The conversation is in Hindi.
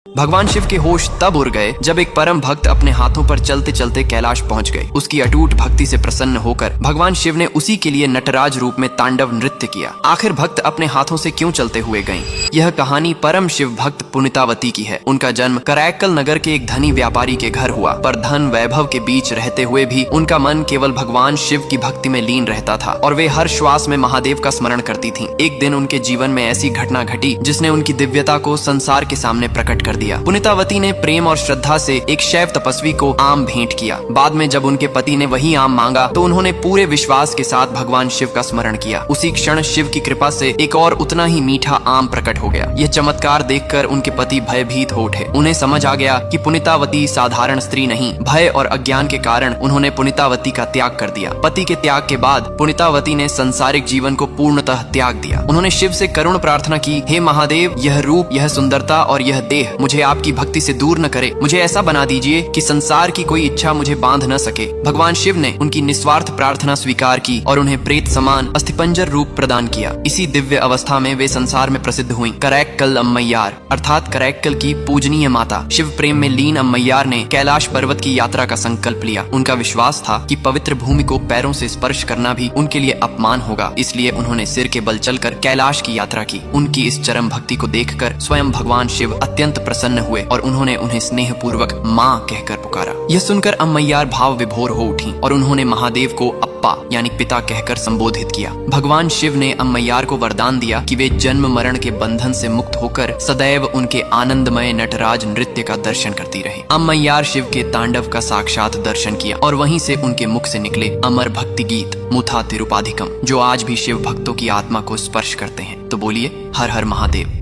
भगवान शिव के होश तब उड़ गए जब एक परम भक्त अपने हाथों पर चलते चलते कैलाश पहुंच गए। उसकी अटूट भक्ति से प्रसन्न होकर भगवान शिव ने उसी के लिए नटराज रूप में तांडव नृत्य किया। आखिर भक्त अपने हाथों से क्यों चलते हुए गयी? यह कहानी परम शिव भक्त पुनितावती की है। उनका जन्म करैक्कल नगर के एक धनी व्यापारी के घर हुआ, पर धन वैभव के बीच रहते हुए भी उनका मन केवल भगवान शिव की भक्ति में लीन रहता था और वे हर श्वास में महादेव का स्मरण करती थीं। एक दिन उनके जीवन में ऐसी घटना घटी जिसने उनकी दिव्यता को संसार के सामने प्रकट कर दिया। पुनितावती ने प्रेम और श्रद्धा से एक शैव तपस्वी को आम भेंट किया। बाद में जब उनके पति ने वही आम मांगा तो उन्होंने पूरे विश्वास के साथ भगवान शिव का स्मरण किया। उसी क्षण शिव की कृपा से एक और उतना ही मीठा आम प्रकट हो गया। यह चमत्कार देखकर उनके पति भयभीत हो उठे। उन्हें समझ आ गया कि पुनितावती साधारण स्त्री नहीं। भय और अज्ञान के कारण उन्होंने पुनितावती का त्याग कर दिया। पति के त्याग के बाद पुनितावती ने संसारिक जीवन को पूर्णतः त्याग दिया। उन्होंने शिव से करुण प्रार्थना की, हे महादेव, यह रूप, यह सुंदरता और यह देह मुझे आपकी भक्ति से दूर न करे। मुझे ऐसा बना दीजिए कि संसार की कोई इच्छा मुझे बांध न सके। भगवान शिव ने उनकी निस्वार्थ प्रार्थना स्वीकार की और उन्हें प्रेत समान अस्थिपंजर रूप प्रदान किया। इसी दिव्य अवस्था में वे संसार में प्रसिद्ध हुई। करैक्कल अम्मैयार अर्थात करैक्कल की पूजनीय माता। शिव प्रेम में लीन अम्मैयार ने कैलाश पर्वत की यात्रा का संकल्प लिया। उनका विश्वास था कि पवित्र भूमि को पैरों से स्पर्श करना भी उनके लिए अपमान होगा, इसलिए उन्होंने सिर के बल चलकर कैलाश की यात्रा की। उनकी इस चरम भक्ति को देखकर स्वयं भगवान शिव अत्यंत प्रसन्न हुए और उन्होंने उन्हें स्नेह पूर्वक माँ कहकर पुकारा। यह सुनकर अम्मैयार भाव विभोर हो उठी और उन्होंने महादेव को अप्पा यानी पिता कहकर संबोधित किया। भगवान शिव ने अम्मैयार को वरदान दिया कि वे जन्म मरण के बंधन से मुक्त होकर सदैव उनके आनंदमय नटराज नृत्य का दर्शन करती रहे। अम्मैयार शिव के तांडव का साक्षात दर्शन किया और वहीं से उनके मुख से निकले अमर भक्ति गीत मुथा तिरुपाधिकम, जो आज भी शिव भक्तों की आत्मा को स्पर्श करते हैं। तो बोलिए हर हर महादेव।